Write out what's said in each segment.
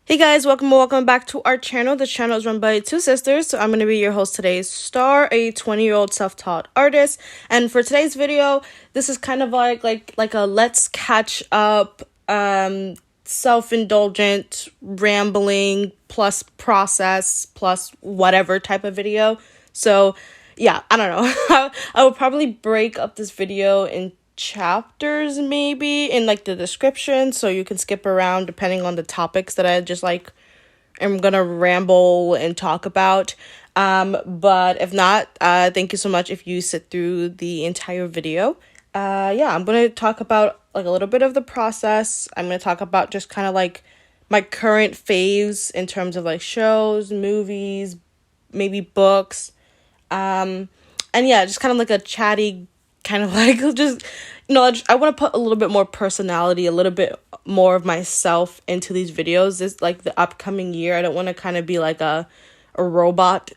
Hey guys, welcome back to our channel. This channel is run by two sisters, so I'm going to be your host today, Star, a 20-year-old self-taught artist. And for today's video, this is kind of like a let's catch up, self-indulgent, rambling, plus process, plus whatever type of video. So yeah, I don't know. I would probably break up this video in chapters maybe in like the description, so you can skip around depending on the topics that I just like am gonna ramble and talk about. But if not, thank you so much if you sit through the entire video. Yeah, I'm gonna talk about like a little bit of the process. I'm gonna talk about just kind of like my current phase in terms of like shows, movies, maybe books, and yeah, just kind of like a chatty kind of like just, I want to put a little bit more personality, a little bit more of myself into these videos. This like the upcoming year, I don't want to kind of be like a robot.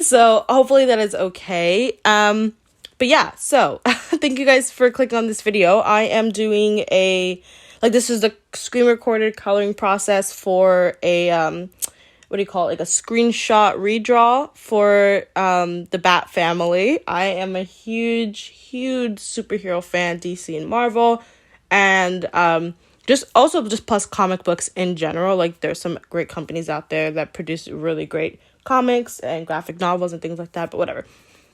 So hopefully that is okay. But yeah, so thank you guys for clicking on this video. I am doing this is the screen recorded coloring process for a what do you call it, like a screenshot redraw for the Batfamily. I am a huge superhero fan, DC and Marvel, and just plus comic books in general. Like there's some great companies out there that produce really great comics and graphic novels and things like that, but whatever.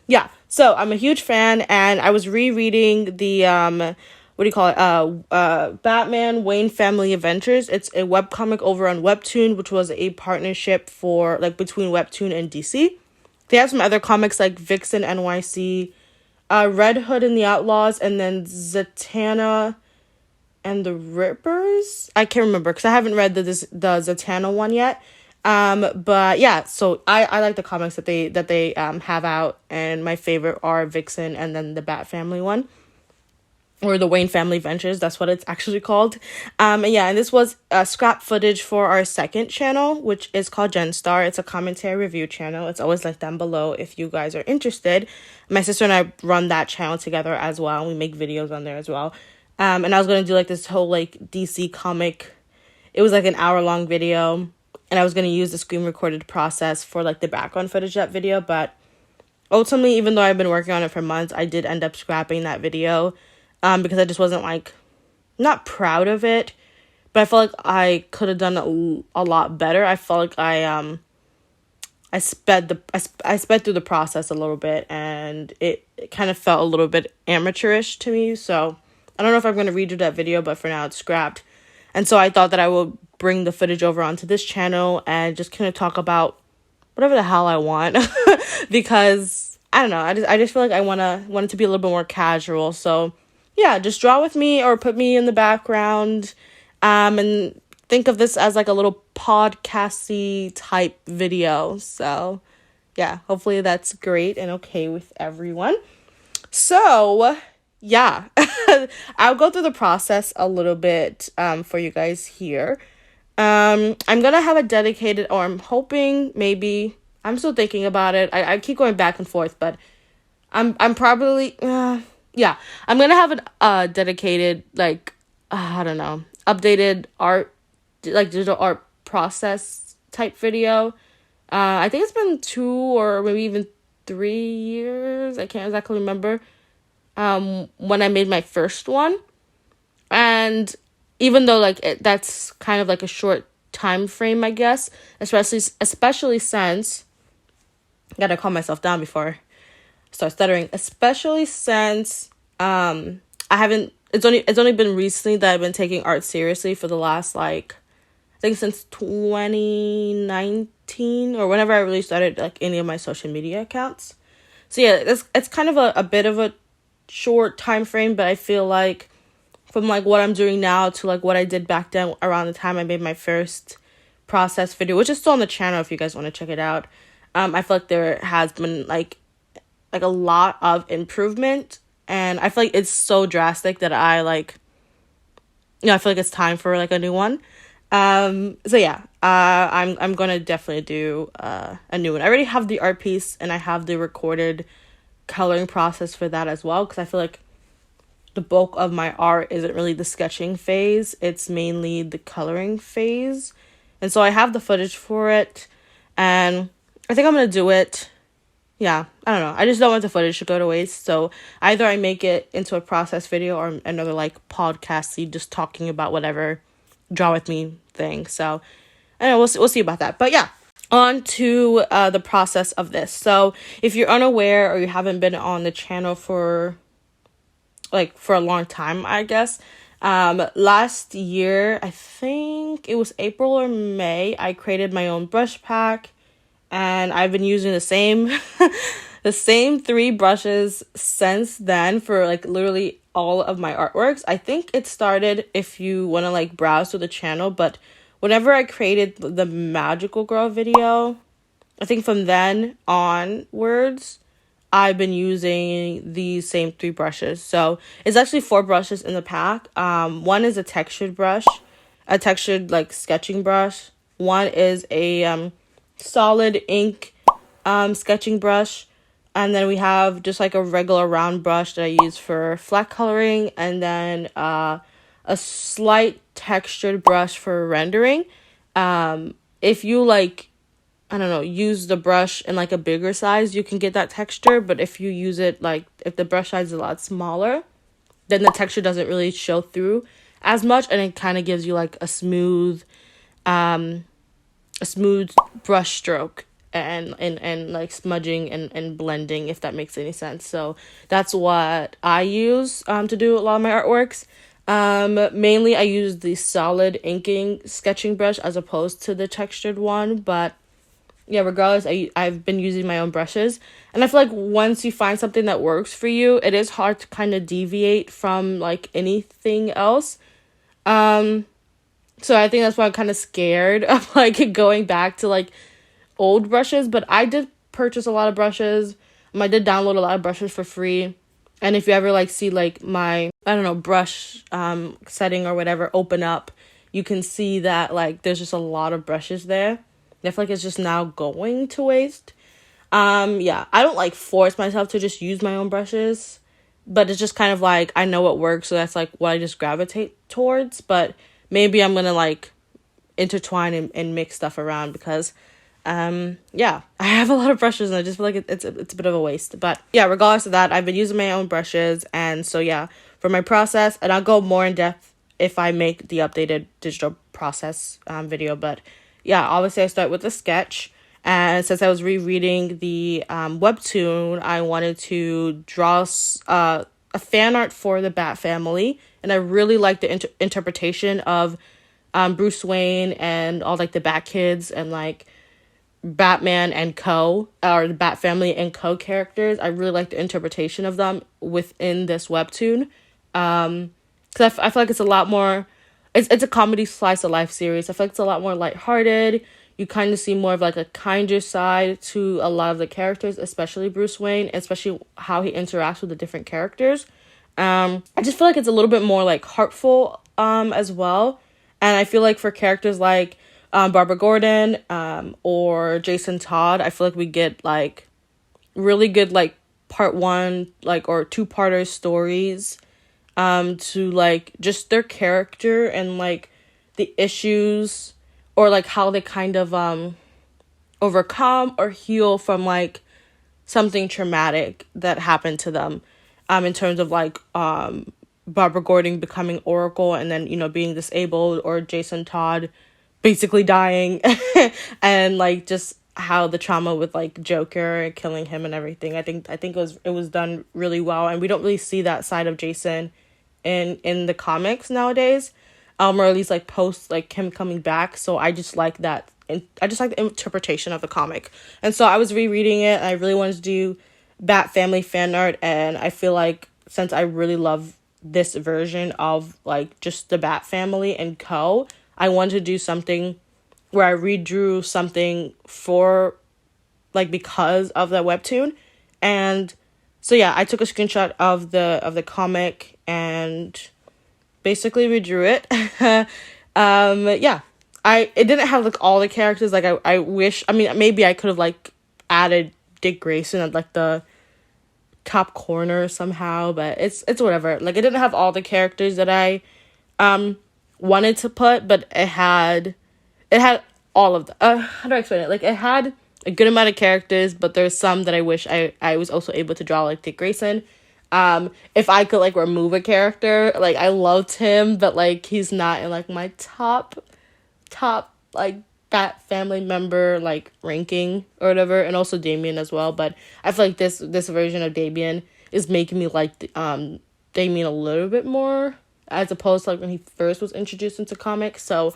Yeah, so I'm a huge fan, and I was rereading the Batman Wayne Family Adventures. It's a webcomic over on Webtoon, which was a partnership for like between Webtoon and DC. They have some other comics like Vixen NYC, Red Hood and the Outlaws, and then Zatanna and the Rippers. I can't remember because I haven't read the Zatanna one yet. But yeah, so I like the comics that they have out, and my favorite are Vixen and then the Batfamily one, or the Wayne Family Ventures, that's what it's actually called. And this was scrap footage for our second channel, which is called GENSTAR. It's a commentary review channel. It's always linked down below if you guys are interested. My sister and I run that channel together as well. We make videos on there as well. And I was going to do like this whole like DC comic. It was like an hour-long video, and I was going to use the screen recorded process for like the background footage of that video. But ultimately, even though I've been working on it for months, I did end up scrapping that video. Because I just wasn't like, not proud of it, but I felt like I could have done a lot better. I felt like I sped through the process a little bit, and it kind of felt a little bit amateurish to me. So I don't know if I'm going to redo that video, but for now it's scrapped. And so I thought that I would bring the footage over onto this channel and just kind of talk about whatever the hell I want, because I don't know. I just feel like I want it to be a little bit more casual. So yeah, just draw with me or put me in the background, and think of this as like a little podcasty type video. So yeah, hopefully that's great and okay with everyone. So yeah, I'll go through the process a little bit for you guys here. I'm gonna have a dedicated, or I'm hoping, maybe, I'm still thinking about it. I keep going back and forth, but I'm probably yeah, I'm gonna have a dedicated, like, I don't know, updated art, like digital art process type video. I think it's been 2 or maybe even 3 years. I can't exactly remember when I made my first one. And even though like that's kind of like a short time frame, I guess, especially since, gotta calm myself down before start stuttering, especially since I haven't, it's only been recently that I've been taking art seriously for the last, like, I think since 2019, or whenever I really started like any of my social media accounts. So yeah, it's kind of a bit of a short time frame, but I feel like from like what I'm doing now to like what I did back then around the time I made my first process video, which is still on the channel if you guys want to check it out, I feel like there has been like a lot of improvement, and I feel like it's so drastic that I like, I feel like it's time for like a new one. So yeah, I'm gonna definitely do a new one. I already have the art piece, and I have the recorded coloring process for that as well, because I feel like the bulk of my art isn't really the sketching phase, it's mainly the coloring phase. And so I have the footage for it, and I think I'm going to do it. Yeah, I don't know. I just don't want the footage to go to waste. So either I make it into a process video or another like podcasty just talking about whatever draw with me thing. So I don't know, we'll see about that. But yeah, on to the process of this. So if you're unaware or you haven't been on the channel for a long time, I guess, last year, I think it was April or May, I created my own brush pack, and I've been using the same the same 3 brushes since then for like literally all of my artworks. I think it started, if you want to like browse through the channel, but whenever I created the Magical Girl video, I think from then onwards, I've been using these same 3 brushes. So it's actually 4 brushes in the pack. One is a textured brush, a textured like sketching brush. One is a solid ink sketching brush. And then we have just like a regular round brush that I use for flat coloring. And then a slight textured brush for rendering. If you like, I don't know, use the brush in like a bigger size, you can get that texture. But if you use it like, if the brush size is a lot smaller, then the texture doesn't really show through as much, and it kind of gives you like a smooth brush stroke and like smudging and blending, if that makes any sense. So that's what I use to do a lot of my artworks. Mainly I use the solid inking sketching brush as opposed to the textured one, but yeah, regardless, I've been using my own brushes, and I feel like once you find something that works for you, it is hard to kind of deviate from like anything else. So I think that's why I'm kind of scared of like going back to like old brushes, but I did purchase a lot of brushes. I did download a lot of brushes for free. And if you ever like see like my, I don't know, brush setting or whatever open up, you can see that like there's just a lot of brushes there. I feel like it's just now going to waste. Yeah, I don't like force myself to just use my own brushes, but it's just kind of like I know what works, so that's like what I just gravitate towards. But maybe I'm gonna like intertwine and mix stuff around because yeah, I have a lot of brushes and I just feel like it's a bit of a waste. But yeah, regardless of that, I've been using my own brushes, and so yeah, for my process, and I'll go more in depth if I make the updated digital process video. But yeah, obviously I start with a sketch, and since I was rereading the webtoon, I wanted to draw a fan art for the Batfamily, and I really liked the interpretation of Bruce Wayne and all like the Bat Kids and like Batman and co, or the Batfamily and co characters. I really like the interpretation of them within this webtoon, because I feel like it's a lot more, it's a comedy slice of life series. I feel like it's a lot more lighthearted. You kind of see more of like a kinder side to a lot of the characters, especially Bruce Wayne, especially how he interacts with the different characters. I just feel like it's a little bit more like heartful as well. And I feel like for characters like Barbara Gordon or Jason Todd, I feel like we get like really good like part 1 like or 2-parter stories to like just their character and like the issues or like how they kind of overcome or heal from like something traumatic that happened to them, in terms of like Barbara Gordon becoming Oracle and then, you know, being disabled, or Jason Todd basically dying and like just how the trauma with like Joker killing him and everything. I think it was done really well, and we don't really see that side of Jason in the comics nowadays, or at least like post like him coming back. So I just like that, and I just like the interpretation of the comic. And so I was rereading it, and I really wanted to do Batfamily fan art, and I feel like since I really love this version of like just the Batfamily and co, I wanted to do something where I redrew something for like because of the webtoon. And so yeah, I took a screenshot of the comic and basically redrew it. Yeah, it didn't have like all the characters. Like I wish, I mean, maybe I could have like added Dick Grayson at like the top corner somehow, but it's whatever. Like it didn't have all the characters that I wanted to put, but it had all of the how do I explain it? Like, it had a good amount of characters, but there's some that I wish I was also able to draw, like Dick Grayson. If I could like remove a character, like I loved him, but like he's not in like my top like Bat family member like ranking or whatever, and also Damien as well. But I feel like this version of Damien is making me like Damien a little bit more, as opposed to like when he first was introduced into comics. So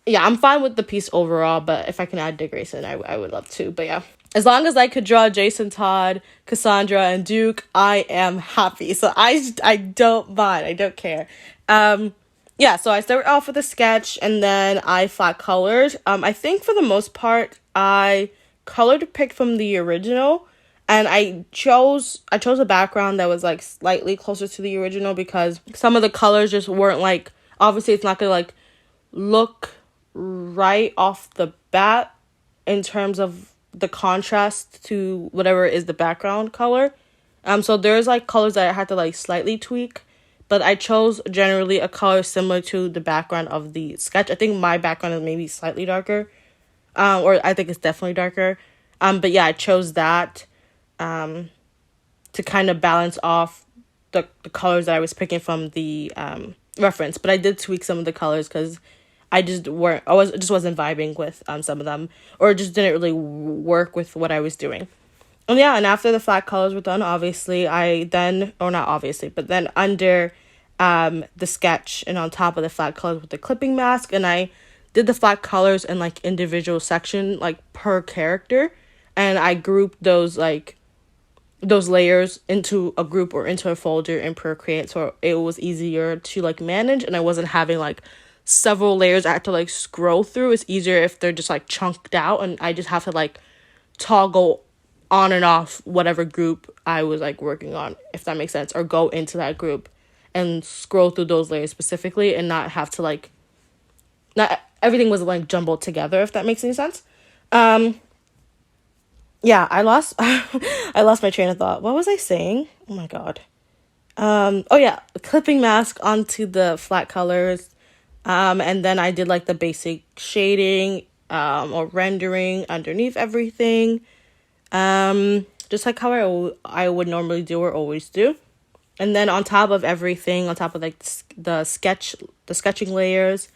yeah, I'm fine with the piece overall, but if I can add Dick Grayson, I would love to. But yeah, as long as I could draw Jason Todd, Cassandra, and Duke, I am happy. So I don't mind. I don't care. Yeah, so I started off with a sketch, and then I flat colored. I think for the most part, I colored picked from the original, and I chose a background that was like slightly closer to the original, because some of the colors just weren't like, obviously it's not gonna like look right off the bat in terms of the contrast to whatever is the background color. So there's like colors that I had to like slightly tweak, but I chose generally a color similar to the background of the sketch. I think my background is maybe slightly darker, or I think it's definitely darker. But yeah, I chose that to kind of balance off the colors that I was picking from the reference. But I did tweak some of the colors because I just wasn't vibing with some of them, or it just didn't really work with what I was doing. And yeah, and after the flat colors were done, obviously but then under the sketch and on top of the flat colors with the clipping mask, and I did the flat colors in like individual section, like per character, and I grouped those layers into a group or into a folder in Procreate, so it was easier to like manage, and I wasn't having like several layers I had to like scroll through. It's easier if they're just like chunked out, and I just have to like toggle on and off whatever group I was like working on, if that makes sense, or go into that group and scroll through those layers specifically, and not have to like, not everything was like jumbled together, if that makes any sense. Yeah, I lost I lost my train of thought. What was I saying? Oh my god. Oh yeah, the clipping mask onto the flat colors. And then I did like the basic shading or rendering underneath everything. Just like how I would normally do or always do. And then on top of everything, on top of like the sketching layers,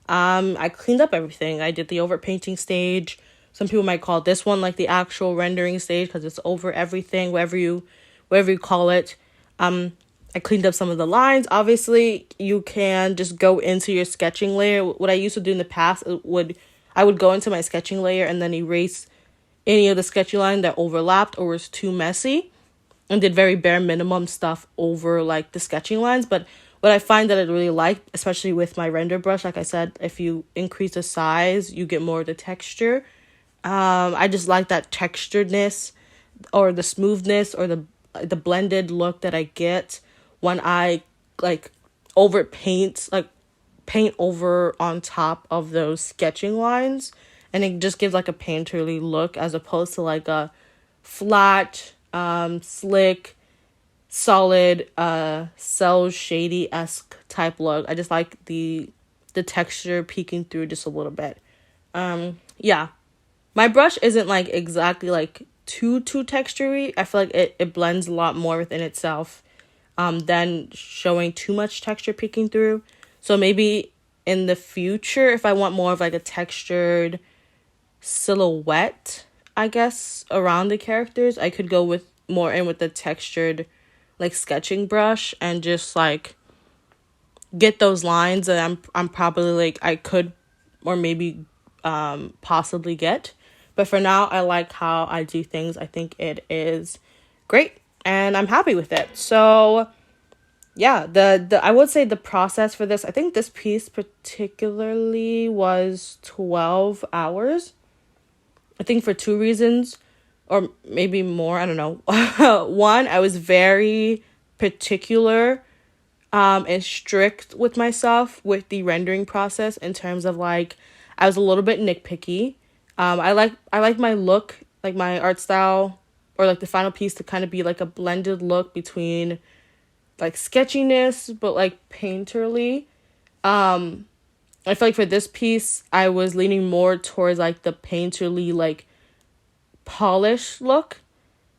I cleaned up everything. I did the overpainting stage. Some people might call this one like the actual rendering stage, because it's over everything, whatever you call it. I cleaned up some of the lines. Obviously, you can just go into your sketching layer. What I used to do in the past, I would go into my sketching layer and then erase any of the sketchy line that overlapped or was too messy, and did very bare minimum stuff over like the sketching lines. But what I find that I really like, especially with my render brush, like I said, if you increase the size, you get more of the texture. I just like that texturedness or the smoothness or the blended look that I get when I like paint over on top of those sketching lines, and it just gives like a painterly look, as opposed to like a flat, slick, solid, cell shady-esque type look. I just like the texture peeking through just a little bit. Yeah. My brush isn't like exactly like too textury. I feel like it blends a lot more within itself than showing too much texture peeking through. So maybe in the future, if I want more of like a textured silhouette, I guess, around the characters, I could go with the textured like sketching brush, and just like get those lines that I'm probably like I could or maybe possibly get. But for now, I like how I do things. I think it is great, and I'm happy with it. So yeah, the I would say the process for this, I think this piece particularly was 12 hours. I think for two reasons, or maybe more, I don't know. One, I was very particular and strict with myself with the rendering process, in terms of like I was a little bit nitpicky. I like my look, like my art style, or like the final piece to kind of be like a blended look between like sketchiness but like painterly. I feel like for this piece, I was leaning more towards like the painterly, like polished look,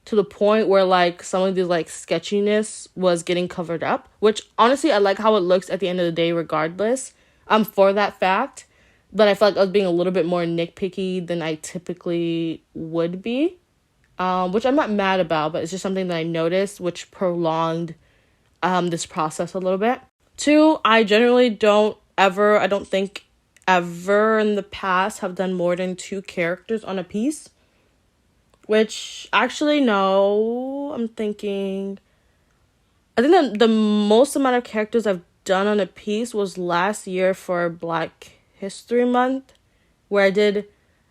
to the point where like some of the like sketchiness was getting covered up, which honestly I like how it looks at the end of the day regardless, for that fact. But I feel like I was being a little bit more nitpicky than I typically would be, which I'm not mad about, but it's just something that I noticed, which prolonged this process a little bit. Two, I generally I don't think ever in the past have done more than 2 characters on a piece. Which, actually, no, I'm thinking, I think that the most amount of characters I've done on a piece was last year for Black History Month, where I did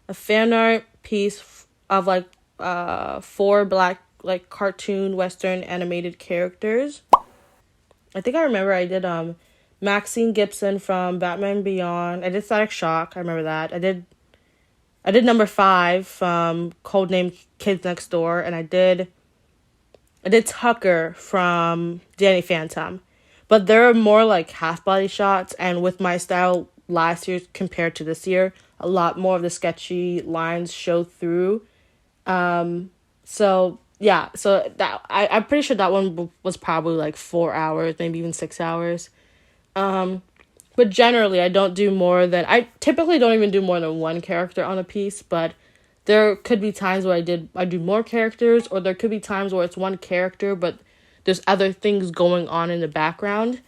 a fan art piece of like 4 black like cartoon Western animated characters. I think I remember I did Maxine Gibson from Batman Beyond. I did Static Shock. I remember that. I did number 5 from Codename Kids Next Door, and I did Tucker from Danny Phantom. But there are more like half body shots, and with my style last year compared to this year, a lot more of the sketchy lines show through. So yeah, so that I'm pretty sure that one was probably like 4 hours, maybe even 6 hours. But generally, I typically don't even do more than 1 character on a piece, but there could be times where I do more characters, or there could be times where it's 1 character, but there's other things going on in the background.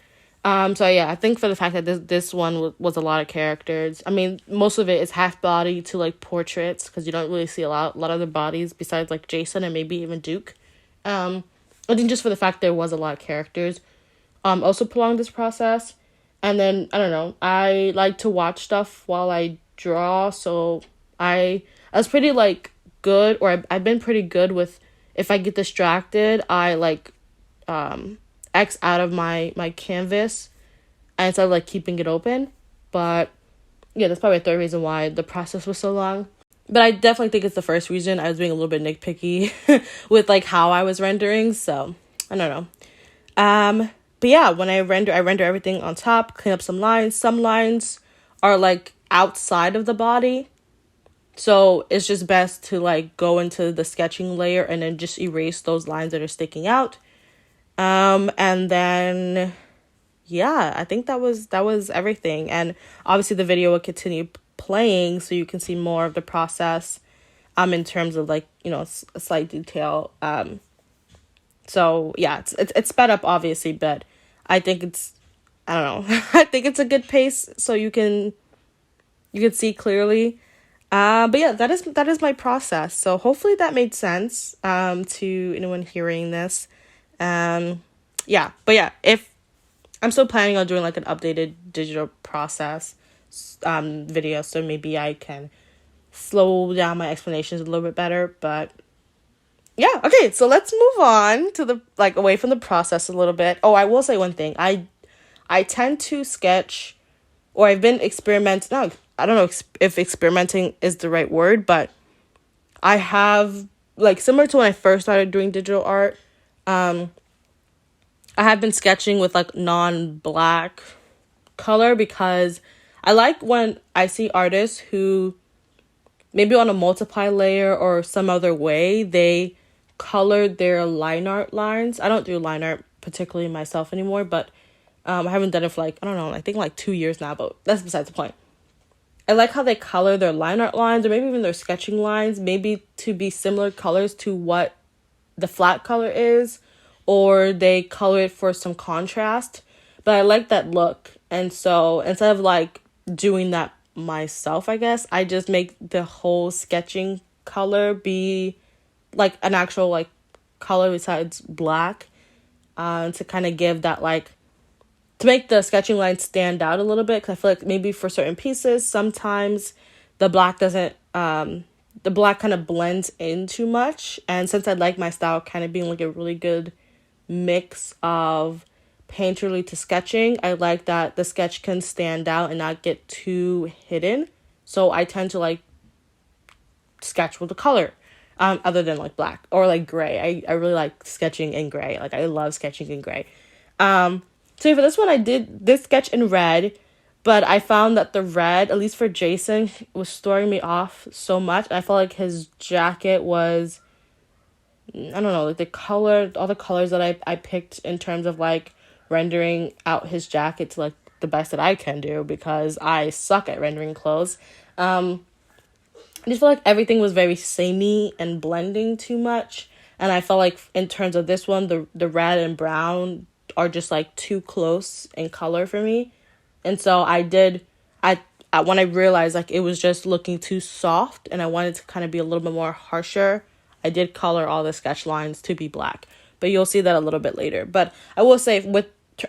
So yeah, I think for the fact that this one was a lot of characters. I mean, most of it is half body to like portraits, because you don't really see a lot of the bodies besides like Jason and maybe even Duke. I think just for the fact there was a lot of characters, also prolonged this process. And then, I don't know, I like to watch stuff while I draw, so I was pretty, like, good, or I've been pretty good with, if I get distracted, I, like, X out of my canvas, and instead of, like, keeping it open. But, yeah, that's probably a third reason why the process was so long. But I definitely think it's the first reason. I was being a little bit nitpicky with, like, how I was rendering, so I don't know. But yeah, when I render everything on top, clean up some lines. Some lines are like outside of the body, so it's just best to like go into the sketching layer and then just erase those lines that are sticking out. And then yeah, I think that was everything. And obviously the video will continue playing, so you can see more of the process in terms of like, you know, a slight detail. So yeah, it's sped up obviously, but I think I don't know. I think it's a good pace, so you can see clearly. But yeah, that is my process. So hopefully that made sense to anyone hearing this. Yeah, but yeah, if I'm still planning on doing like an updated digital process video, so maybe I can slow down my explanations a little bit better, but yeah, okay, so let's move on to the, like, away from the process a little bit. Oh, I will say one thing. I tend to sketch, or I've been experimenting, no, I don't know if experimenting is the right word, but I have, like, similar to when I first started doing digital art, I have been sketching with, like, non-black color, because I like when I see artists who, maybe on a multiply layer or some other way, they colored their line art lines. I don't do line art particularly myself anymore, but I haven't done it for like, I don't know, I think like 2 years now, but that's besides the point. I like how they color their line art lines, or maybe even their sketching lines, maybe to be similar colors to what the flat color is, or they color it for some contrast. But I like that look, and so instead of like doing that myself, I guess I just make the whole sketching color be like an actual like color besides black, to kind of give that, like, to make the sketching line stand out a little bit, because I feel like maybe for certain pieces sometimes the black doesn't the black kind of blends in too much. And since I like my style kind of being like a really good mix of painterly to sketching, I like that the sketch can stand out and not get too hidden. So I tend to like sketch with the color, other than like black or like gray. I really like sketching in gray. Like, I love sketching in gray. So for this one, I did this sketch in red. But I found that the red, at least for Jason, was throwing me off so much. I felt like his jacket was, I don't know, like the color, all the colors that I picked in terms of like rendering out his jacket to like the best that I can do, because I suck at rendering clothes. I just feel like everything was very samey and blending too much. And I felt like in terms of this one, the red and brown are just like too close in color for me. And so when I realized like it was just looking too soft and I wanted to kind of be a little bit more harsher, I did color all the sketch lines to be black. But you'll see that a little bit later. But I will say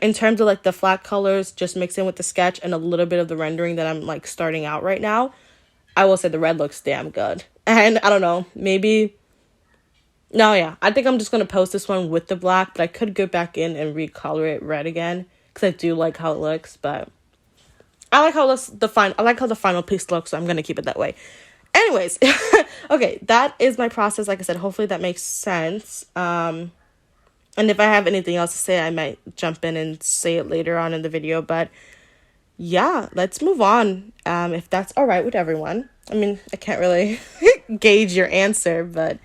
in terms of like the flat colors, just mixing with the sketch and a little bit of the rendering that I'm like starting out right now, I will say the red looks damn good. And I don't know, maybe... No, yeah. I think I'm just going to post this one with the black, but I could go back in and recolor it red again, because I do like how it looks, but I like how the final piece looks, so I'm going to keep it that way. Anyways, okay, that is my process. Like I said, hopefully that makes sense. And if I have anything else to say, I might jump in and say it later on in the video, but yeah, let's move on, if that's all right with everyone. I mean, I can't really gauge your answer, but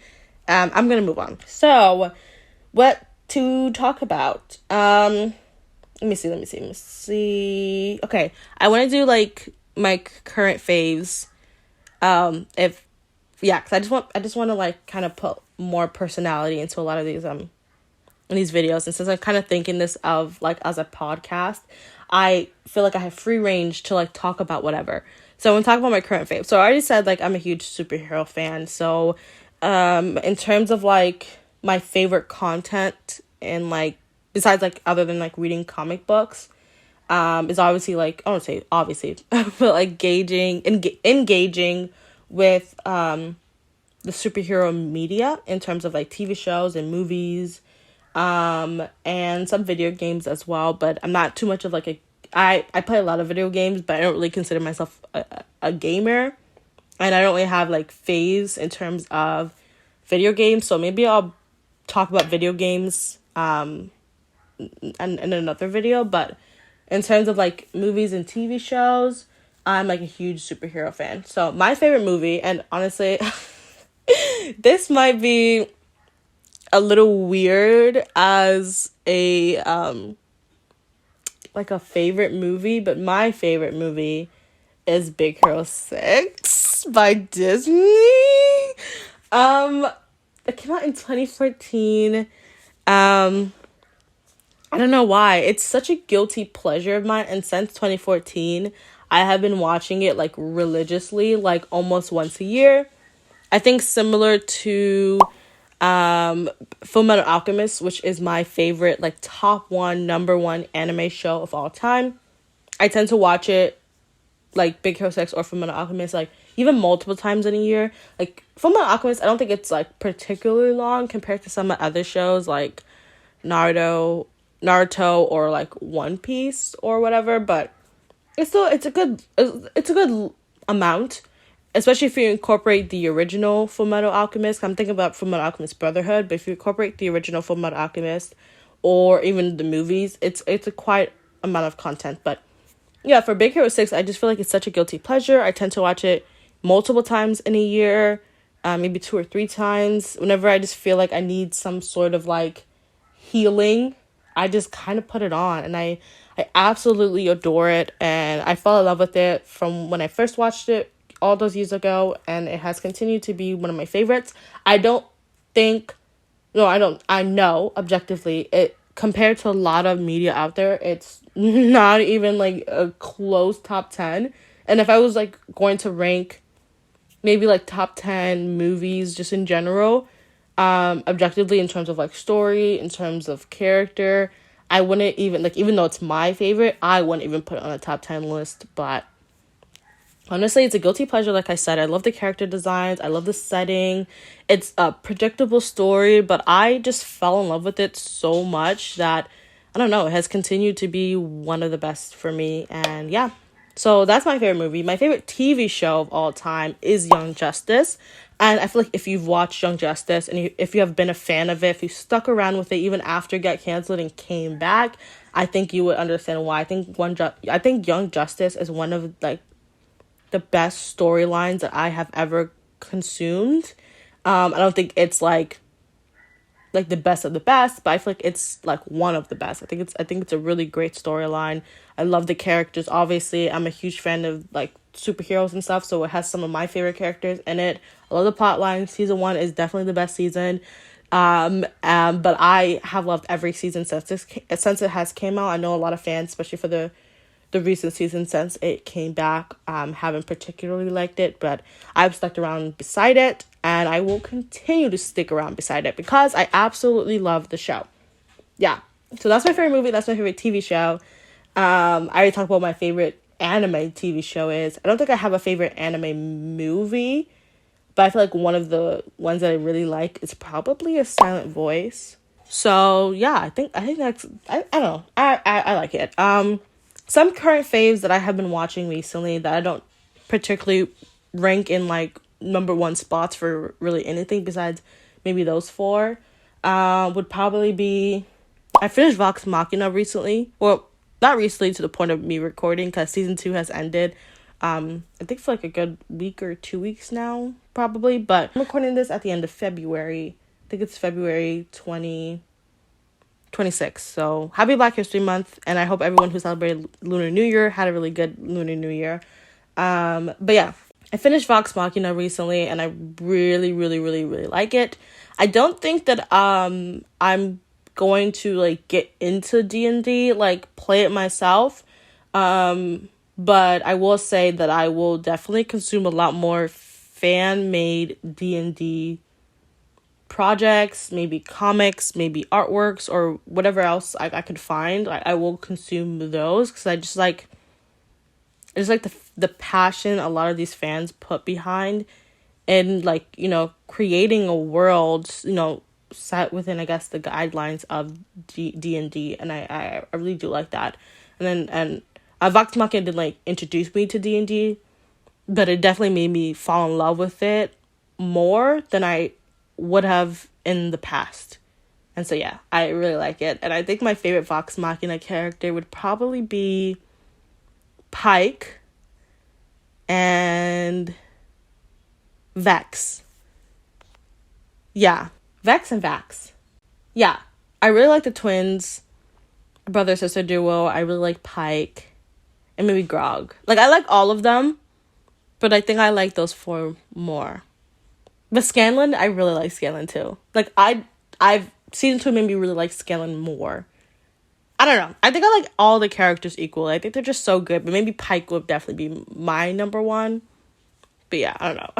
I'm going to move on. So, what to talk about? Let me see. Okay, I want to do, like, my current faves. Because I just want to, like, kind of put more personality into a lot of these, in these videos. And since I'm kind of thinking this of, like, as a podcast, I feel like I have free range to, like, talk about whatever. So, I'm going to talk about my current fave. So, I already said, like, I'm a huge superhero fan. So, in terms of, like, my favorite content and, like, besides, like, other than, like, reading comic books, is obviously, like, I don't say obviously, but, like, engaging with, the superhero media in terms of, like, TV shows and movies, and some video games as well. But I'm not too much of, like, I play a lot of video games, but I don't really consider myself a gamer. And I don't really have, like, phase in terms of video games. So maybe I'll talk about video games in another video. But in terms of, like, movies and TV shows, I'm, like, a huge superhero fan. So my favorite movie, and honestly, this might be a little weird as a, like, a favorite movie. But my favorite movie is Big Hero 6 by Disney. It came out in 2014. I don't know why. It's such a guilty pleasure of mine, and since 2014, I have been watching it, like, religiously, like, almost once a year. I think similar to Fullmetal Alchemist, which is my favorite, like, number one anime show of all time. I tend to watch it, like, Big Hero 6 or Fullmetal Alchemist, like, even multiple times in a year. Like, Fullmetal Alchemist, I don't think it's, like, particularly long compared to some other shows, like Naruto, or, like, One Piece or whatever, but it's a good amount, especially if you incorporate the original Fullmetal Alchemist. I'm thinking about Fullmetal Alchemist Brotherhood, but if you incorporate the original Fullmetal Alchemist or even the movies, it's a quite amount of content. But yeah, for Big Hero 6, I just feel like it's such a guilty pleasure. I tend to watch it multiple times in a year, maybe 2 or 3 times. Whenever I just feel like I need some sort of, like, healing, I just kind of put it on, and I absolutely adore it, and I fell in love with it from when I first watched it all those years ago, and it has continued to be one of my favorites. I know objectively, it, compared to a lot of media out there, it's not even, like, a close top 10. And if I was, like, going to rank maybe, like, top 10 movies just in general, objectively, in terms of, like, story, in terms of character, I wouldn't even, like, even though it's my favorite, I wouldn't even put it on a top 10 list. But honestly, it's a guilty pleasure. Like I said, I love the character designs. I love the setting. It's a predictable story, but I just fell in love with it so much that, I don't know, it has continued to be one of the best for me. And yeah, so that's my favorite movie. My favorite TV show of all time is Young Justice. And I feel like if you've watched Young Justice and if you have been a fan of it, if you stuck around with it even after it got canceled and came back, I think you would understand why. I think Young Justice is one of like the best storylines that I have ever consumed. I don't think it's like the best of the best, but I feel like it's like one of the best. I think it's a really great storyline. I love the characters. Obviously, I'm a huge fan of like superheroes and stuff, so it has some of my favorite characters in it. I love the plot line. Season 1 is definitely the best season. But I have loved every season since it has came out. I know a lot of fans, especially for the recent season since it came back, haven't particularly liked it, but I've stuck around beside it, and I will continue to stick around beside it because I absolutely love the show. Yeah, so that's my favorite movie. That's my favorite TV show. I already talked about my favorite anime TV show is. I don't think I have a favorite anime movie, but I feel like one of the ones that I really like is probably A Silent Voice. So yeah, I think that's I don't know. I like it. Some current faves that I have been watching recently that I don't particularly rank in like number one spots for really anything besides maybe those four would probably be, I finished Vox Machina recently. Well, not recently to the point of me recording because season 2 has ended. I think for like a good week or 2 weeks now, probably. But I'm recording this at the end of February. I think it's February 26th. So happy Black History Month, and I hope everyone who celebrated Lunar New Year had a really good Lunar New Year. But yeah, I finished Vox Machina recently, and I really, really, really, really like it. I don't think that I'm going to like get into D&D, like play it myself. But I will say that I will definitely consume a lot more fan-made D&D projects, maybe comics, maybe artworks, or whatever else I could find. I will consume those because I just like the passion a lot of these fans put behind and like, you know, creating a world, you know, set within, I guess, the guidelines of D&D, and I really do like that. And Vox Machina did like introduce me to D&D, but it definitely made me fall in love with it more than I would have in the past. And so yeah, I really like it. And I think my favorite Vox Machina character would probably be Pike and Vex. Yeah, Vex and Vax. Yeah, I really like the twins, brother sister duo. I really like Pike and maybe Grog. Like, I like all of them, but I think I like those four more. But Scanlan, I really like Scanlan too. Like, I've season 2 made me really like Scanlan more. I don't know. I think I like all the characters equally. I think they're just so good. But maybe Pike would definitely be my number one. But yeah, I don't know.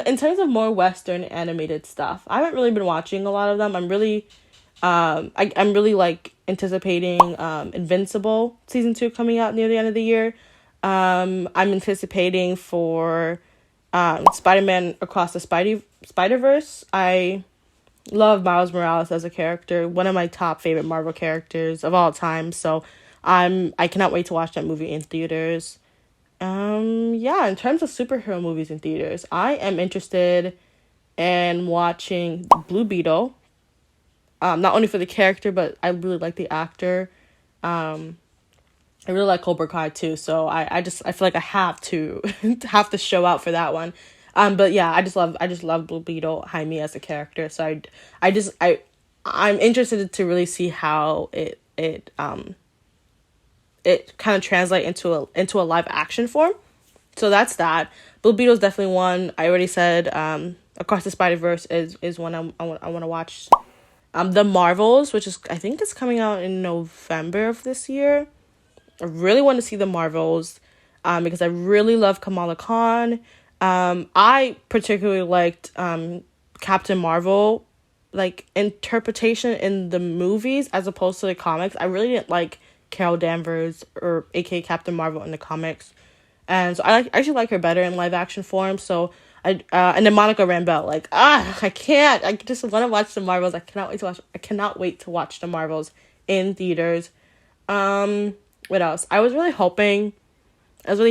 In terms of more Western animated stuff, I haven't really been watching a lot of them. I'm really, I'm really like anticipating Invincible season 2 coming out near the end of the year. I'm anticipating for Spider-Man Across the Spider-Verse. I love Miles Morales as a character, one of my top favorite Marvel characters of all time. So I cannot wait to watch that movie in theaters. Yeah, in terms of superhero movies in theaters, I am interested in watching Blue Beetle. Not only for the character, but I really like the actor. I really like Cobra Kai too, so I feel like I have to show out for that one. But yeah, I just love Blue Beetle Jaime as a character. So I'm interested to really see how it kind of translate into a live action form. So that's that. Blue Beetle is definitely one. I already said Across the Spider-Verse is one I want to watch. The Marvels, which is, I think it's coming out in November of this year. I really want to see The Marvels because I really love Kamala Khan. I particularly liked Captain Marvel, like, interpretation in the movies as opposed to the comics. I really didn't like Carol Danvers, or aka Captain Marvel, in the comics. And so I actually like her better in live action form. So and then Monica Rambeau, like, I can't. I just want to watch The Marvels. I cannot wait to watch The Marvels in theaters. What else? I was really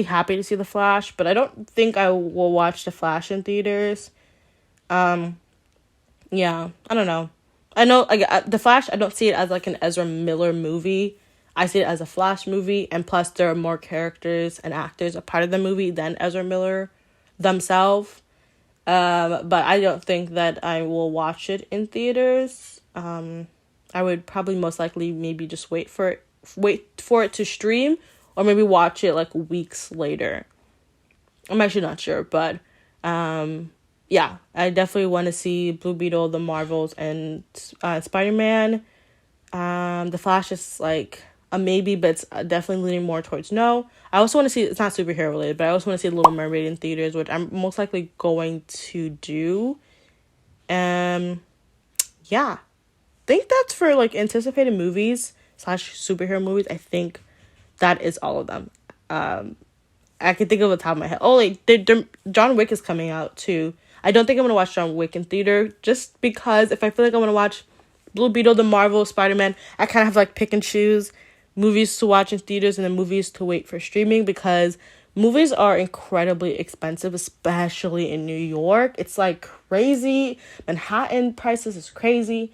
happy to see The Flash, but I don't think I will watch The Flash in theaters. Yeah, I don't know. I know, like, The Flash, I don't see it as like an Ezra Miller movie. I see it as a Flash movie, and plus there are more characters and actors a part of the movie than Ezra Miller themselves. But I don't think that I will watch it in theaters. I would probably most likely maybe just wait for it to stream, or maybe watch it like weeks later. I'm actually not sure, but yeah, I definitely want to see Blue Beetle, the Marvels, and Spider-Man. The Flash is like a maybe, but it's definitely leaning more towards no. I also want to see, it's not superhero related, but I also want to see Little Mermaid in theaters, which I'm most likely going to do. Yeah, think that's for like anticipated movies / superhero movies. I think that is all of them. I can think of the top of my head. Oh, like John Wick is coming out too. I don't think I'm gonna watch John Wick in theater, just because if I feel like I'm gonna watch Blue Beetle, the Marvel, Spider-Man, I kind of have to like pick and choose movies to watch in theaters and then movies to wait for streaming, because movies are incredibly expensive, especially in New York. It's like crazy. Manhattan prices is crazy.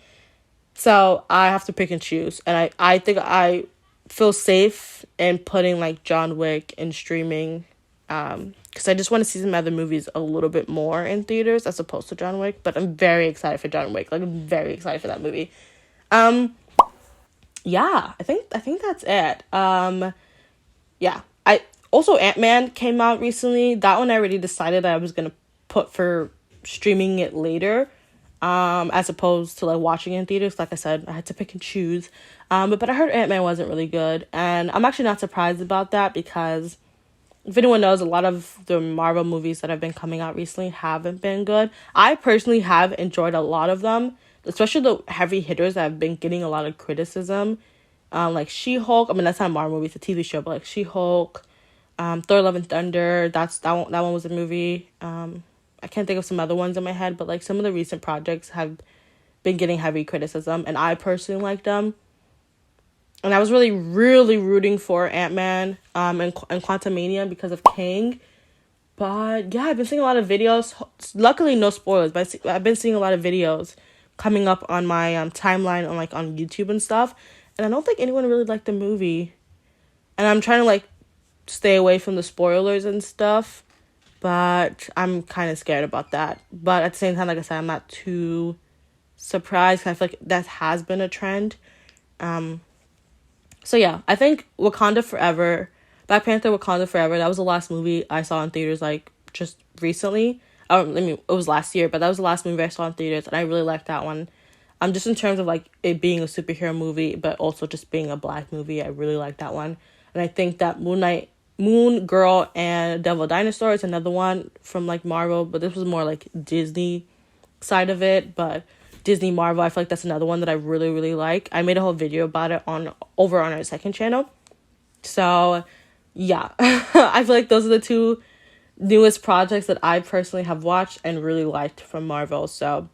So I have to pick and choose. And I think I feel safe in putting like John Wick in streaming. Because I just want to see some other movies a little bit more in theaters as opposed to John Wick. But I'm very excited for John Wick. Like, I'm very excited for that movie. Yeah, I think that's it. Yeah. I also, Ant-Man came out recently. That one I already decided I was gonna put for streaming it later. As opposed to like watching it in theaters. Like I said, I had to pick and choose. But I heard Ant-Man wasn't really good, and I'm actually not surprised about that, because if anyone knows, a lot of the Marvel movies that have been coming out recently haven't been good. I personally have enjoyed a lot of them, especially the heavy hitters that have been getting a lot of criticism. Like She-Hulk. I mean, that's not a Marvel movie; it's a TV show. But like She-Hulk, Thor: Love and Thunder. That one was a movie. I can't think of some other ones in my head, but like some of the recent projects have been getting heavy criticism, and I personally like them. And I was really, really rooting for Ant-Man and Quantumania because of Kang. But yeah, I've been seeing a lot of videos. Luckily, no spoilers, but I've been seeing a lot of videos coming up on my timeline on YouTube and stuff. And I don't think anyone really liked the movie. And I'm trying to like stay away from the spoilers and stuff. But I'm kind of scared about that. But at the same time, like I said, I'm not too surprised, 'cause I feel like that has been a trend. So yeah, I think Black Panther Wakanda Forever, that was the last movie I saw in theaters like just recently. I mean, it was last year, but that was the last movie I saw in theaters, and I really liked that one. Just in terms of like it being a superhero movie, but also just being a Black movie, I really liked that one. And I think that Moon Girl and Devil Dinosaur is another one from like Marvel, but this was more like Disney side of it. But Disney Marvel, I feel like that's another one that I really, really like. I made a whole video about it over on our second channel. So yeah, I feel like those are the two newest projects that I personally have watched and really liked from Marvel. So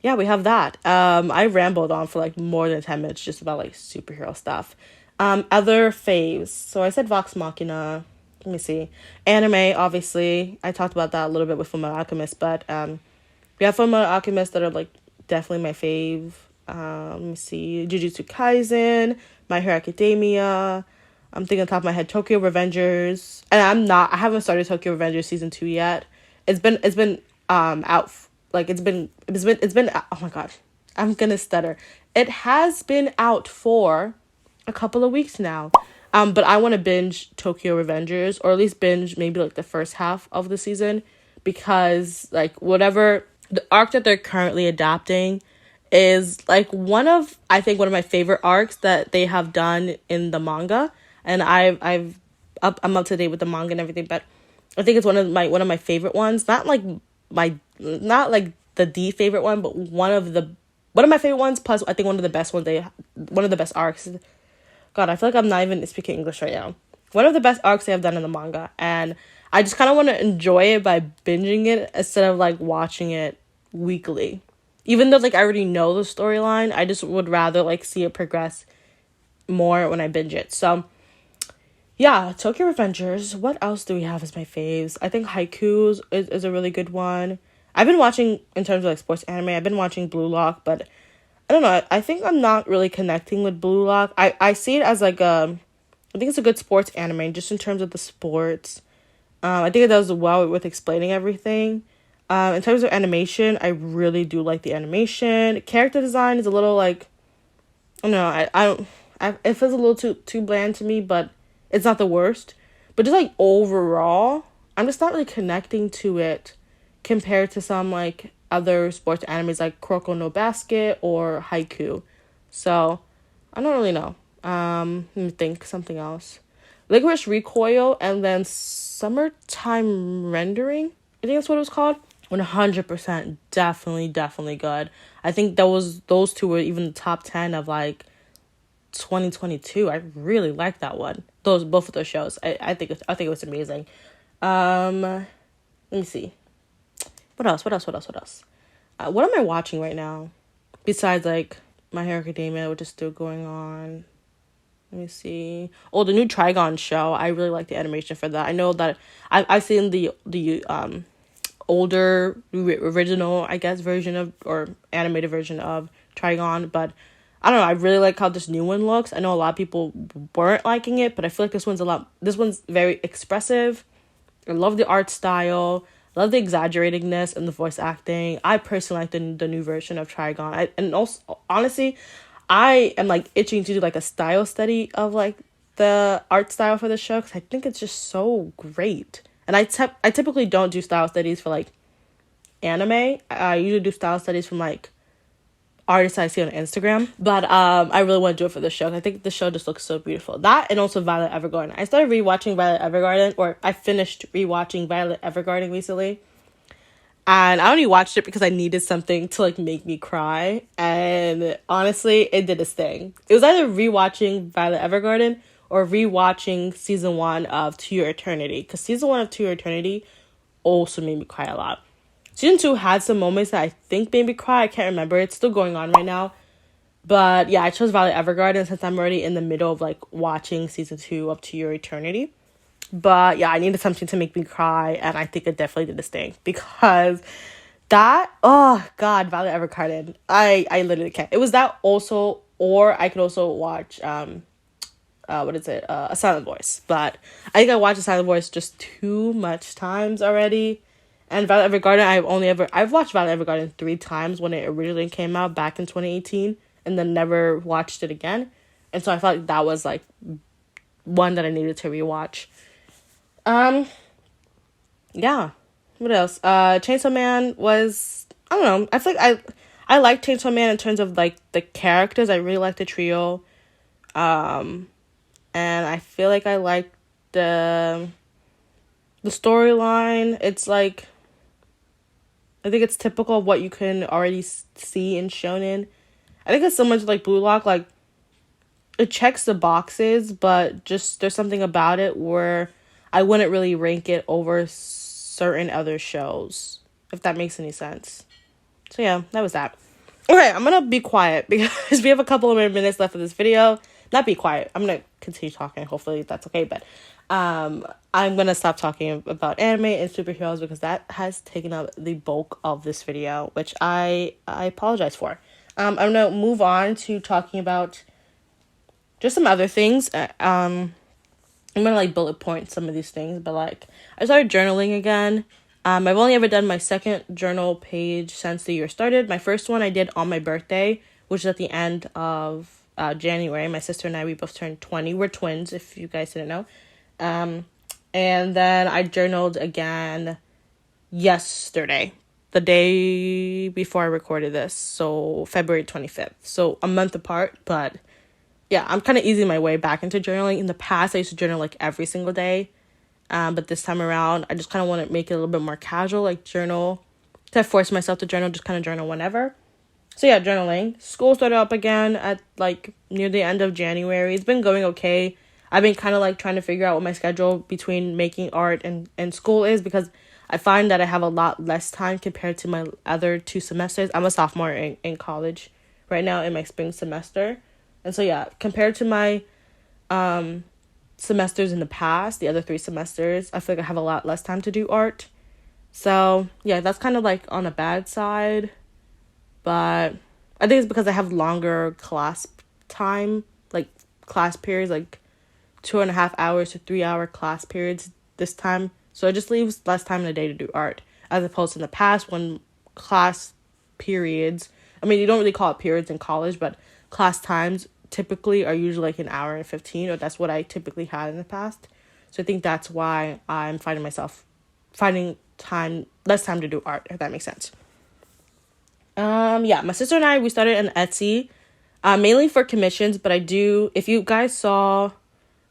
yeah, we have that. I rambled on for like more than 10 minutes just about like superhero stuff. Other faves. So I said Vox Machina. Let me see. Anime, obviously. I talked about that a little bit with Fullmetal Alchemist, but we have Fullmetal Alchemist that are like definitely my fave. Let me see. Jujutsu Kaisen, My Hero Academia. I'm thinking on top of my head, Tokyo Revengers. And I haven't started Tokyo Revengers season 2 yet. It's been out, like it's been oh my gosh, I'm gonna stutter. It has been out for a couple of weeks now. But I want to binge Tokyo Revengers, or at least binge maybe like the first half of the season, because like whatever the arc that they're currently adapting is like one of my favorite arcs that they have done in the manga. And I'm up to date with the manga and everything, but I think it's one of my favorite ones. Not like the favorite one, but one of my favorite ones. Plus, I think one of the best arcs. God, I feel like I'm not even speaking English right now. One of the best arcs they have done in the manga, and I just kind of want to enjoy it by binging it instead of like watching it weekly. Even though like I already know the storyline, I just would rather like see it progress more when I binge it. So yeah, Tokyo Revengers. What else do we have as my faves? I think Haikyuu is a really good one. I've been watching, in terms of like sports anime, I've been watching Blue Lock, but I don't know. I think I'm not really connecting with Blue Lock. I see it as like I think it's a good sports anime just in terms of the sports. I think it does well with explaining everything. In terms of animation, I really do like the animation. Character design is a little like, I don't know. I don't. It feels a little too bland to me, but it's not the worst. But just like overall, I'm just not really connecting to it compared to some like other sports animes like Kuroko no Basket or Haiku. So I don't really know. Let me think something else. Licorice Recoil and then Summertime Rendering. I think that's what it was called. 100% definitely good. I think those two were even the top 10 of like 2022. I really like that one. Both of those shows. I think it was amazing. Let me see. What else? What am I watching right now? Besides like My Hero Academia, which is still going on. Let me see. Oh, the new Trigon show. I really like the animation for that. I know that I've seen the older original, I guess, version of, or animated version of Trigon, but I don't know. I really like how this new one looks. I know a lot of people weren't liking it, but I feel like this one's very expressive. I love the art style. I love the exaggeratedness and the voice acting. I personally like the new version of Trigon. And also, honestly, I am like itching to do like a style study of like the art style for the show because I think it's just so great. And I typically don't do style studies for like anime. I usually do style studies from like artists I see on Instagram. But I really want to do it for the show. I think the show just looks so beautiful. That and also Violet Evergarden. I started rewatching Violet Evergarden, or I finished rewatching Violet Evergarden recently. And I only watched it because I needed something to like make me cry. And honestly, it did its thing. It was either rewatching Violet Evergarden or rewatching season 1 of To Your Eternity. Because season 1 of To Your Eternity also made me cry a lot. Season 2 had some moments that I think made me cry. I can't remember. It's still going on right now. But yeah, I chose Violet Evergarden since I'm already in the middle of like watching season 2 of To Your Eternity. But yeah, I needed something to make me cry, and I think it definitely did this thing because that, oh god, Violet Evergarden, I literally can't. It was that also, or I could also watch A Silent Voice, but I think I watched A Silent Voice just too much times already. And Violet Evergarden, I've watched Violet Evergarden 3 times when it originally came out back in 2018, and then never watched it again. And so I felt like that was like one that I needed to rewatch. Yeah. What else? Chainsaw Man was, I don't know. I feel like I like Chainsaw Man in terms of like the characters. I really like the trio. And I feel like I like the storyline. It's like, I think it's typical of what you can already see in shonen. I think it's so much like Blue Lock, like it checks the boxes, but just there's something about it where I wouldn't really rank it over certain other shows, if that makes any sense. So yeah, that was that. Okay, I'm gonna be quiet because we have a couple of minutes left of this video. Not be quiet. I'm gonna continue talking. Hopefully that's okay, but I'm gonna stop talking about anime and superheroes because that has taken up the bulk of this video, which I apologize for. I'm gonna move on to talking about just some other things. I'm gonna like bullet point some of these things, but like I started journaling again. I've only ever done my second journal page since the year started. My first one I did on my birthday, which is at the end of January. My sister and I, we both turned 20. We're twins, if you guys didn't know. And then I journaled again yesterday, the day before I recorded this, so February 25th. So a month apart, but yeah, I'm kind of easing my way back into journaling. In the past, I used to journal like every single day. But this time around, I just kind of want to make it a little bit more casual, like journal. To force myself to journal, just kind of journal whenever. So yeah, journaling. School started up again at like near the end of January. It's been going okay. I've been kind of like trying to figure out what my schedule between making art and school is because I find that I have a lot less time compared to my other 2 semesters. I'm a sophomore in college right now in my spring semester. And so, yeah, compared to my semesters in the past, the other 3 semesters, I feel like I have a lot less time to do art. So, yeah, that's kind of like on the bad side. But I think it's because I have longer class time, like class periods, like 2.5 hours to 3 hour class periods this time. So it just leaves less time in the day to do art, as opposed to in the past when class periods, I mean, you don't really call it periods in college, but class times typically are usually like an hour and 15, or that's what I typically had in the past. So I think that's why I'm finding less time to do art, if that makes sense. Yeah, my sister and I, we started an Etsy, mainly for commissions, but if you guys saw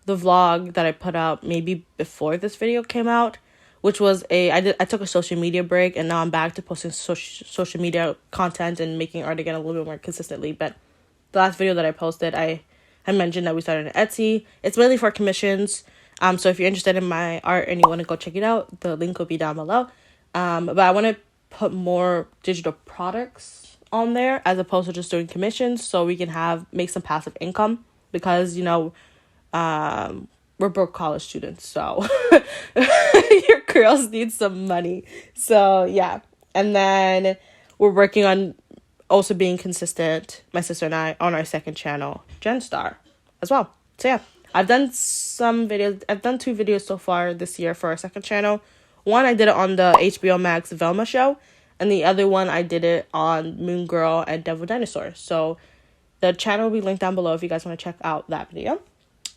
the vlog that I put out maybe before this video came out, which was I took a social media break, and now I'm back to posting social media content and making art again a little bit more consistently. But the last video that I posted, I mentioned that we started an Etsy. It's mainly for commissions. So if you're interested in my art and you want to go check it out, the link will be down below. But I want to put more digital products on there as opposed to just doing commissions, so we can make some passive income, because we're broke college students, so your girls need some money. So yeah, and then we're working on also being consistent, my sister and I, on our second channel, GENSTAR, as well. So yeah, I've done 2 videos so far this year for our second channel. One, I did it on the HBO Max Velma show, and the other one I did it on Moon Girl and Devil Dinosaur. So the channel will be linked down below if you guys want to check out that video.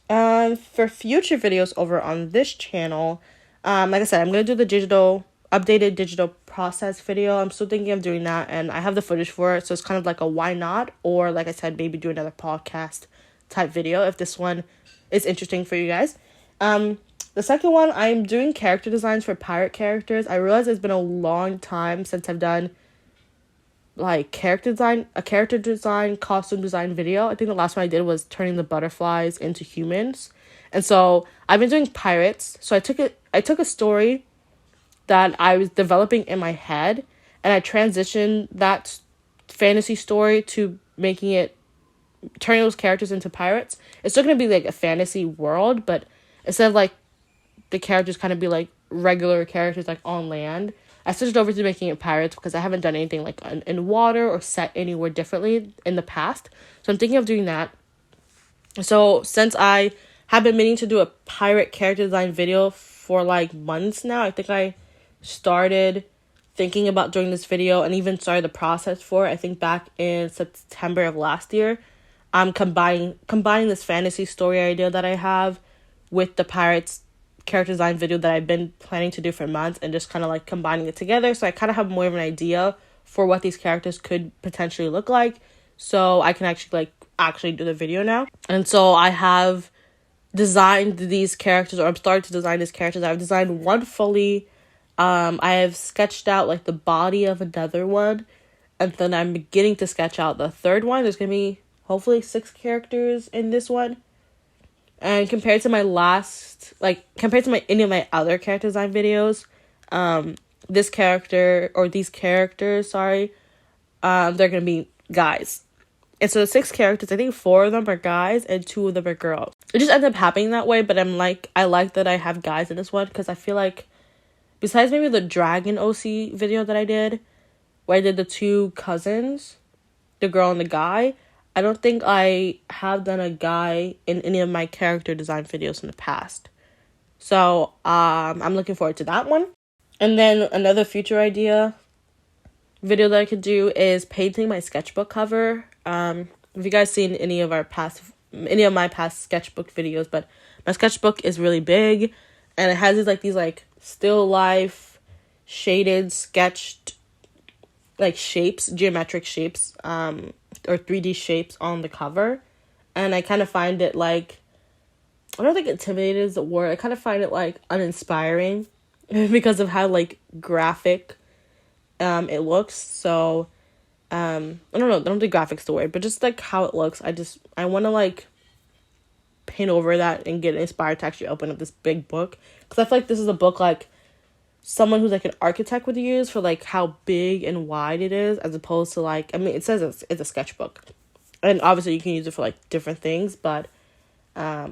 For future videos over on this channel, like I said, I'm going to do the updated digital process video. I'm still thinking of doing that, and I have the footage for it, so it's kind of like a why not, or like I said, maybe do another podcast type video if this one is interesting for you guys. The second one, I'm doing character designs for pirate characters. I realize it's been a long time since I've done like character design, costume design video. I think the last one I did was turning the butterflies into humans. And so I've been doing pirates. So I took a story that I was developing in my head, and I transitioned that fantasy story to turning those characters into pirates. It's still going to be like a fantasy world, but instead of like the characters kind of be like regular characters like on land, I switched over to making it pirates because I haven't done anything like in water or set anywhere differently in the past. So I'm thinking of doing that. So since I have been meaning to do a pirate character design video for like months now, I think I started thinking about doing this video and even started the process for it, I think back in September of last year. I'm combining this fantasy story idea that I have with the pirates character design video that I've been planning to do for months, and just kind of like combining it together, so I kind of have more of an idea for what these characters could potentially look like, so I can actually do the video now. And so I have designed these characters, or I'm starting to design these characters. I've designed one fully. I have sketched out like the body of another one, and then I'm beginning to sketch out the third one. There's gonna be hopefully 6 characters in this one. And compared to any of my other character design videos, these characters, they're gonna be guys. And so the 6 characters, I think 4 of them are guys and 2 of them are girls. It just ended up happening that way, but I like that I have guys in this one, because I feel like, besides maybe the Dragon OC video that I did, where I did the 2 cousins, the girl and the guy, I don't think I have done a guy in any of my character design videos in the past. So I'm looking forward to that one. And then another future idea video that I could do is painting my sketchbook cover. If you guys seen any of my past sketchbook videos, but my sketchbook is really big, and it has these still life shaded sketched shapes, geometric shapes, or 3D shapes on the cover. And I kind of find it I don't think intimidated is the word. I kind of find it uninspiring because of how graphic it looks. So I don't know, I don't think graphics the word, but just how it looks. I want to paint over that and get inspired to actually open up this big book, because I feel like this is a book someone who's an architect would use for how big and wide it is, as opposed to it says it's a sketchbook, and obviously you can use it for different things, but I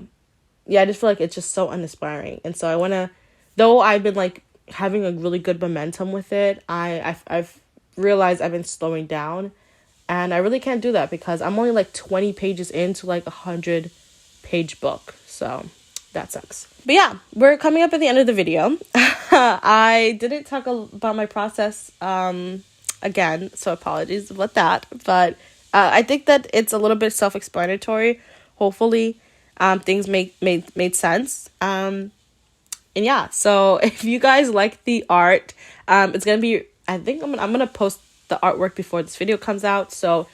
just feel like it's just so uninspiring. And so I want to, though I've been having a really good momentum with it, I've realized I've been slowing down And I really can't do that because I'm only like 20 pages into like a 100-page book. So that sucks. But yeah, we're coming up at the end of the video. I didn't talk about my process again, so apologies about that. But I think that it's a little bit self-explanatory. Hopefully, things made sense. And yeah, so if you guys like the art, it's gonna be. I think I'm gonna post the artwork before this video comes out. So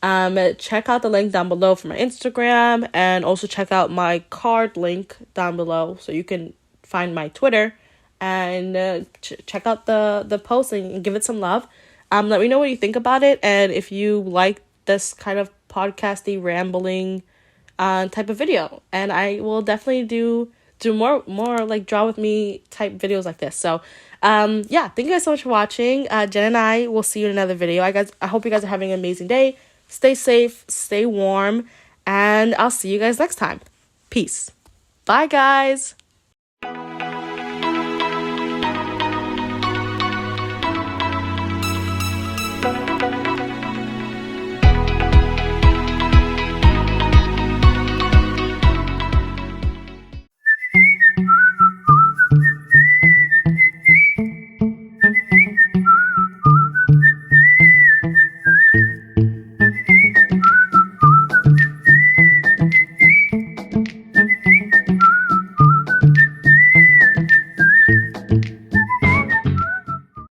check out the link down below for my Instagram, and also check out my card link down below so you can find my Twitter, and check out the post and give it some love. Let me know what you think about it, and if you like this kind of podcasty rambling type of video, and I will definitely do more like draw with me type videos like this. So yeah, thank you guys so much for watching. Jen and I will see you in another video. I hope you guys are having an amazing day. Stay safe, stay warm, and I'll see you guys next time. Peace. Bye, guys.